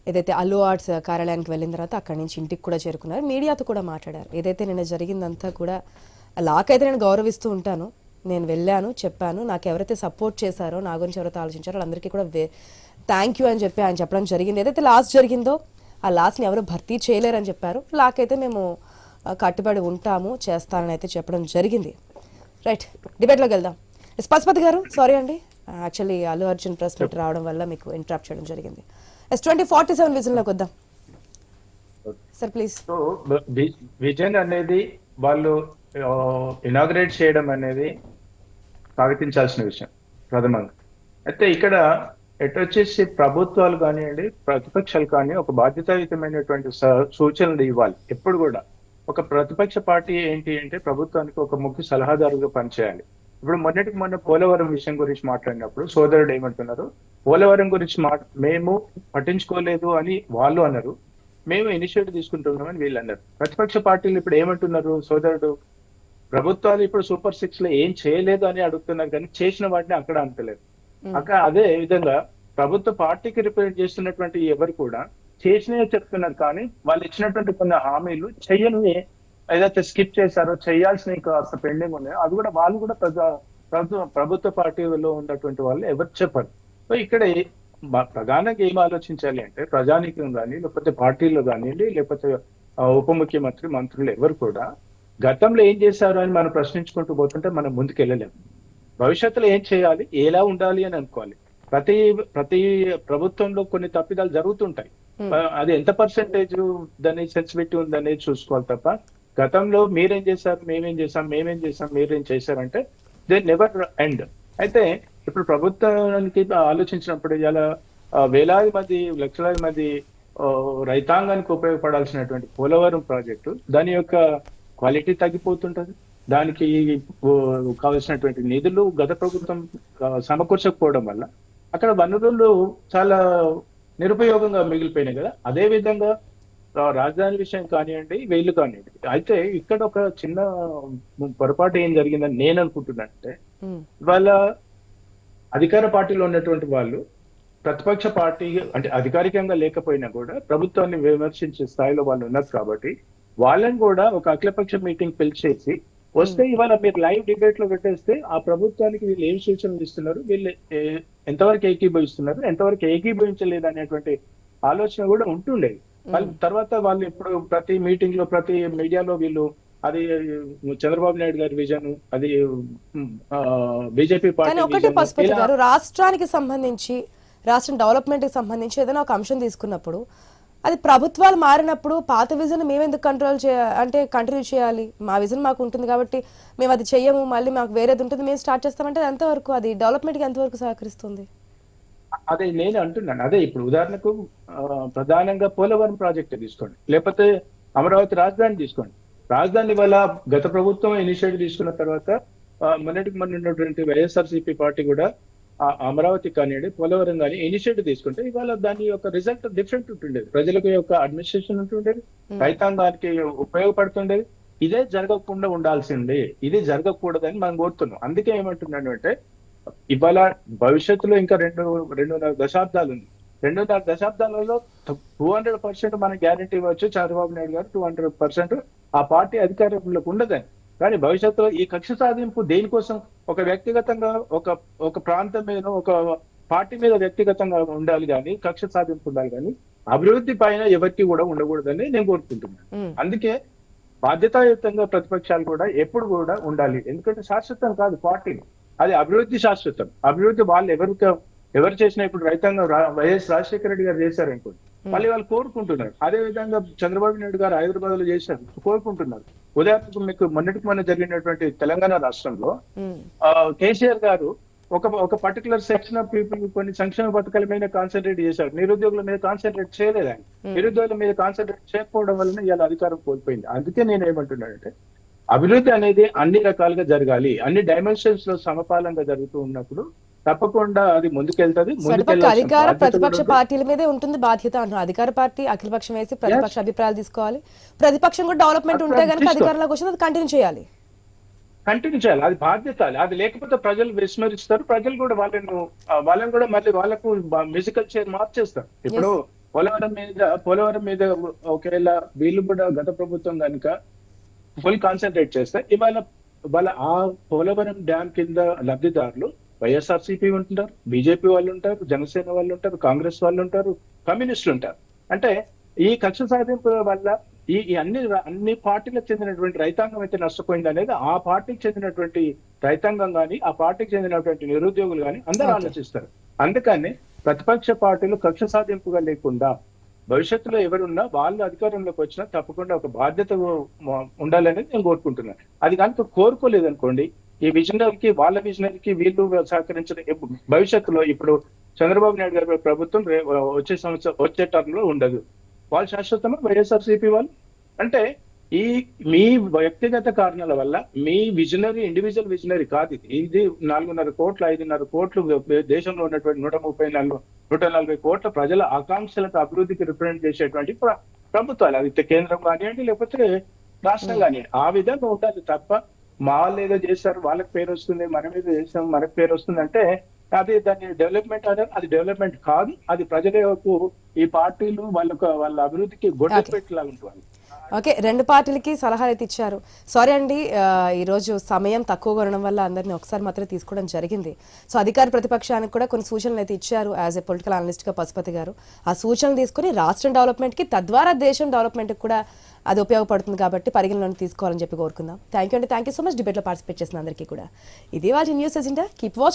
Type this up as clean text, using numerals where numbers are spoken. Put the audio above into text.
ఏదైతే అల్లు ఆర్ట్స్ కార్యాలయానికి వెళ్ళిన తర్వాత అక్కడి నుంచి ఇంటికి కూడా చేరుకున్నారు. మీడియాతో కూడా మాట్లాడారు. ఏదైతే నిన్న జరిగిందంతా కూడా లాకైతే నేను గౌరవిస్తూ ఉంటాను. నేను వెళ్ళాను, చెప్పాను. నాకు ఎవరైతే సపోర్ట్ చేశారో, నా గురించి ఎవరైతే ఆలోచించారో వాళ్ళందరికీ కూడా థ్యాంక్ యూ అని చెప్పి ఆయన చెప్పడం జరిగింది. ఏదైతే లాస్ట్ జరిగిందో ఆ లాస్ట్ని ఎవరు భర్తీ చేయలేరని చెప్పారు. లాకైతే మేము కట్టుబడి ఉంటాము, చేస్తానని అయితే చెప్పడం జరిగింది. రైట్, డిబేట్లోకి వెళ్దాం. పశుపతి గారు, సారీ అండి, actually Allu Arjun press meet రావడం వల్ల మీకు ఇంటరప్ట్ చేయడం జరిగింది. S2047 విజన్లోకి వద్దాం సార్, ప్లీజ్. సో విజన్ అనేది వాళ్ళు ఇనాగ్రేట్ చేయడం అనేది స్వాగతించాల్సిన విషయం ప్రథమంగా. అయితే ఇక్కడ వచ్చేసి ప్రభుత్వాలు కానివ్వండి, ప్రతిపక్షాలు కానీ ఒక బాధ్యతాయుతమైనటువంటి సూచనలు ఇవ్వాలి. ఎప్పుడు కూడా ఒక ప్రతిపక్ష పార్టీ ఏంటి అంటే ప్రభుత్వానికి ఒక ముఖ్య సలహాదారుగా పనిచేయాలి. ఇప్పుడు మొన్న పోలవరం విషయం గురించి మాట్లాడినప్పుడు సోదరుడు ఏమంటున్నారు, పోలవరం గురించి మేము పట్టించుకోలేదు అని వాళ్ళు అన్నారు, మేము ఇనిషియేటివ్ తీసుకుంటున్నామని వీళ్ళు అన్నారు. ప్రతిపక్ష పార్టీలు ఇప్పుడు ఏమంటున్నారు, సోదరుడు ప్రభుత్వాలు ఇప్పుడు సూపర్ 6 లో ఏం చేయలేదు అని అడుగుతున్నారు, కానీ చేసిన వాటిని అక్కడ అంటలేదు. అక్కడ అదే విధంగా ప్రభుత్వ పార్టీకి రిప్రజెంట్ చేస్తున్నటువంటి ఎవరు కూడా చేసినవే చెప్తున్నారు, కానీ వాళ్ళు ఇచ్చినటువంటి కొన్ని హామీలు చెయ్యనివి ఏదైతే స్కిప్ చేశారో, చేయాల్సినవి కాస్త పెండింగ్ ఉన్నాయో అది కూడా వాళ్ళు కూడా ప్రభుత్వ పార్టీలో ఉన్నటువంటి వాళ్ళు ఎవరు చెప్పరు. సో ఇక్కడ ప్రధానంగా ఏం ఆలోచించాలి అంటే ప్రజానీకం కానీ, లేకపోతే పార్టీలో కానివ్వండి, లేకపోతే ఉప ముఖ్యమంత్రి మంత్రులు ఎవరు కూడా గతంలో ఏం చేశారు అని మనం ప్రశ్నించుకుంటూ పోతుంటే మనం ముందుకు వెళ్ళలేము. భవిష్యత్తులో ఏం చేయాలి, ఎలా ఉండాలి అని అనుకోవాలి. ప్రతి ప్రభుత్వంలో కొన్ని తప్పిదాలు జరుగుతుంటాయి. అది ఎంత పర్సెంటేజ్ దాని సెన్సిటివిటీ ఉందనేది చూసుకోవాలి తప్ప గతంలో మీరేం చేశారు, మేమేం చేశాం, మీరేం చేశారంటే దే నెవర్ ఎండ్. అయితే ఇప్పుడు ప్రభుత్వానికి ఆలోచించినప్పుడు ఇలా వేలాది మంది, లక్షలాది మంది రైతాంగానికి ఉపయోగపడాల్సినటువంటి పోలవరం ప్రాజెక్టు దాని యొక్క క్వాలిటీ తగ్గిపోతుంటది. దానికి కావాల్సినటువంటి నిధులు గత ప్రభుత్వం సమకూర్చకపోవడం వల్ల అక్కడ వనరులు చాలా నిరుపయోగంగా మిగిలిపోయినాయి కదా. అదే విధంగా రాజధాని విషయం కానివ్వండి, వీళ్ళు కానివ్వండి. అయితే ఇక్కడ ఒక చిన్న పొరపాటు ఏం జరిగిందని నేను అనుకుంటున్నానంటే, ఇవాళ అధికార పార్టీలో ఉన్నటువంటి వాళ్ళు ప్రతిపక్ష పార్టీ అంటే అధికారికంగా లేకపోయినా కూడా ప్రభుత్వాన్ని విమర్శించే స్థాయిలో వాళ్ళు ఉన్నారు కాబట్టి వాళ్ళని కూడా ఒక అఖిలపక్ష మీటింగ్ పిలిచేసి వస్తే ఇవాళ మీరు లైవ్ డిబేట్ లో పెట్టేస్తే ఆ ప్రభుత్వానికి వీళ్ళు ఏం సూచనలు ఇస్తున్నారు, వీళ్ళు ఎంతవరకు ఏకీభవిస్తున్నారు, ఎంతవరకు ఏకీభవించలేదు అనేటువంటి ఆలోచన కూడా ఉంటుండేది. తర్వాత వాళ్ళు ఇప్పుడు ప్రతి మీటింగ్ లో, ప్రతి మీడియాలో వీళ్ళు అది చంద్రబాబు నాయుడు గారి విజన్, అది బీజేపీ పార్టీ ఒకటి పశుపతి గారు, రాష్ట్రానికి సంబంధించి, రాష్ట్రం డెవలప్మెంట్ కి సంబంధించి ఏదైనా ఒక అంశం తీసుకున్నప్పుడు అది ప్రభుత్వాలు మారినప్పుడు పాత విజన్ మేము ఎందుకు కంటిన్యూ చేయాలి, మా విజన్ మాకు ఉంటుంది కాబట్టి మేము అది చెయ్యము, మళ్ళీ మాకు వేరేది ఉంటుంది మేము స్టార్ట్ చేస్తామంటే ఎంతవరకు అది డెవలప్మెంట్ కి ఎంతవరకు సహకరిస్తుంది? అదే నేను అంటున్నాను. అదే ఇప్పుడు ఉదాహరణకు ప్రధానంగా పోలవరం ప్రాజెక్ట్ తీసుకోండి, లేకపోతే అమరావతి రాజధాని తీసుకోండి. రాజధాని వల్ల గత ప్రభుత్వం ఇనిషియేటివ్ తీసుకున్న తర్వాత మొన్నటికి ఉన్నటువంటి వైఎస్ఆర్సీపీ పార్టీ కూడా అమరావతి కానివ్వండి, పోలవరం కానీ ఇనిషియేటివ్ తీసుకుంటే ఇవాళ దాని యొక్క రిజల్ట్ డిఫరెంట్ ఉంటుండేది. ప్రజలకు యొక్క అడ్మినిస్ట్రేషన్ ఉంటుండేది, రైతాంగానికి ఉపయోగపడుతుండేది. ఇదే జరగకుండా ఉండాల్సిందే, ఇది జరగకూడదని మనం కోరుతున్నాం. అందుకే ఏమంటున్నాను అంటే ఇవాళ భవిష్యత్తులో ఇంకా 2.5 దశాబ్దాలు ఉంది. 2.5 దశాబ్దాలలో 200% మనం గ్యారెంటీ ఇవ్వచ్చు, చంద్రబాబు నాయుడు గారు 200% ఆ పార్టీ అధికారంలోకి ఉండదని. కానీ భవిష్యత్తులో ఈ కక్ష సాధింపు దేనికోసం, ఒక వ్యక్తిగతంగా ఒక ప్రాంతం మీద, ఒక పార్టీ మీద వ్యక్తిగతంగా ఉండాలి కానీ, కక్ష సాధింపు ఉండాలి కానీ అభివృద్ధి పైన ఎవరికి కూడా ఉండకూడదని నేను కోరుకుంటున్నాను. అందుకే బాధ్యతాయుతంగా ప్రతిపక్షాలు కూడా ఎప్పుడు కూడా ఉండాలి. ఎందుకంటే శాశ్వతం కాదు పార్టీలు, అది అభివృద్ధి శాశ్వతం. అభివృద్ధి వాళ్ళు ఎవరు చేసినా, ఇప్పుడు రైతాంగం వైఎస్ రాజశేఖర రెడ్డి గారు చేశారు అనుకోండి, మళ్ళీ వాళ్ళు కోరుకుంటున్నారు. అదే విధంగా చంద్రబాబు నాయుడు గారు హైదరాబాద్ లో చేశారు, కోరుకుంటున్నారు. ఉదాహరణకు మీకు మొన్న జరిగినటువంటి తెలంగాణ రాష్ట్రంలో కేసీఆర్ గారు ఒక పర్టికులర్ సెక్షన్ ఆఫ్ పీపుల్ కొన్ని సంక్షేమ పథకాల మీద కాన్సన్ట్రేట్ చేశారు, నిరుద్యోగుల మీద కాన్సన్ట్రేట్ చేయలేదు ఆయన. నిరుద్యోగుల మీద కాన్సన్ట్రేట్ చేయకపోవడం వలన ఇవాళ అధికారం కోల్పోయింది. అందుకే నేను ఏమంటున్నానంటే అభివృద్ధి అనేది అన్ని రకాలుగా జరగాలి, అన్ని డైమెన్షన్స్ లో సమపాలంగా జరుగుతూ ఉన్నప్పుడు తప్పకుండా అది ముందుకెళ్తుంది. అధికార ప్రతిపక్ష పార్టీల మీదే ఉంటుంది బాధ్యత అంటున్నారు. అధికార పార్టీ అఖిలపక్షం వేసి ప్రతిపక్ష అభిప్రాయాలు తీసుకోవాలి, ప్రతిపక్షం కూడా డెవలప్మెంట్ ఉంటే కనుక అధికారంలోకి వచ్చి అది కంటిన్యూ చేయాలి. అది బాధ్యత. అది లేకపోతే ప్రజలు విస్మరిస్తారు, ప్రజలు కూడా వాళ్ళని కూడా మళ్ళీ వాళ్ళకు మ్యూజికల్ చైర్ మార్చేస్తారు. ఇప్పుడు పోలవరం మీద ఒకవేళ వీళ్ళు కూడా గత ప్రభుత్వం కనుక ఫుల్ కాన్సన్ట్రేట్ చేస్తే వాళ్ళ ఆ పోలవరం డ్యామ్ కింద లబ్ధిదారులు వైఎస్ఆర్సీపీ ఉంటారు, బీజేపీ వాళ్ళు ఉంటారు, జనసేన వాళ్ళు ఉంటారు, కాంగ్రెస్ వాళ్ళు ఉంటారు, కమ్యూనిస్టులు ఉంటారు. అంటే ఈ కక్ష సాధింపు వల్ల ఈ అన్ని పార్టీలకు చెందినటువంటి రైతాంగం అయితే నష్టపోయింది అనేది ఆ పార్టీకి చెందినటువంటి రైతాంగం కానీ ఆ పార్టీకి చెందినటువంటి నిరుద్యోగులు కానీ అందరూ ఆలోచిస్తారు. అందుకని ప్రతిపక్ష పార్టీలు కక్ష సాధింపుగా లేకుండా భవిష్యత్తులో ఎవరున్నా వాళ్ళు అధికారంలోకి వచ్చినా తప్పకుండా ఒక బాధ్యత ఉండాలనేది నేను కోరుకుంటున్నాను. అది కనుక కోరుకోలేదనుకోండి, ఈ విజనరీకి వాళ్ళ విజనరీకి వీళ్ళు సహకరించిన భవిష్యత్తులో ఇప్పుడు చంద్రబాబు నాయుడు గారి ప్రభుత్వం వచ్చే టర్మ్ లో ఉండదు. వాళ్ళు శాశ్వతమా వైఎస్ఆర్సీపీ వాళ్ళు? అంటే మీ వ్యక్తిగత కారణాల వల్ల మీ విజనరీ ఇండివిజువల్ విజనరీ కాదు ఇది 4.5 కోట్ల 5.5 కోట్లు దేశంలో ఉన్నటువంటి 140 కోట్ల ప్రజల ఆకాంక్షలకు అభివృద్ధికి రిప్రజెంట్ చేసేటువంటి ప్రభుత్వాలు, అది కేంద్రం కానివ్వండి లేకపోతే రాష్ట్రం కానివ్వండి, ఆ విధంగా ఉండాలి తప్ప మా వాళ్ళు ఏదో చేస్తారు వాళ్ళకి పేరు వస్తుంది, మనం ఏదో చేస్తాం మనకు పేరు వస్తుంది అంటే అది దాన్ని డెవలప్మెంట్ అనేది అది డెవలప్మెంట్ కాదు. అది ప్రజలకు ఈ పార్టీలు వాళ్ళ అభివృద్ధికి గొడ్డపెట్టేలాగా ఉంటుంది. ఓకే, 2 పార్టీలకి సలహాలు అయితే ఇచ్చారు. సారీ అండి, ఈరోజు సమయం తక్కువగా ఉండడం వల్ల అందరినీ ఒకసారి మాత్రమే తీసుకోవడం జరిగింది. సో అధికార ప్రతిపక్షానికి కూడా కొన్ని సూచనలు అయితే ఇచ్చారు యాజ్ ఎ పొలిటికల్ అనలిస్ట్గా పశుపతి గారు. ఆ సూచనలు తీసుకుని రాష్ట్రం డెవలప్మెంట్కి తద్వారా దేశం డెవలప్మెంట్కి కూడా అది ఉపయోగపడుతుంది కాబట్టి పరిగణలోకి తీసుకోవాలని చెప్పి కోరుకుందాం. థ్యాంక్ యూ సో మచ్ డిబేట్లో పార్టిసిపేట్ చేసిన అందరికీ కూడా. ఇది వాటి న్యూస్ ఎజెండా. Keep watching.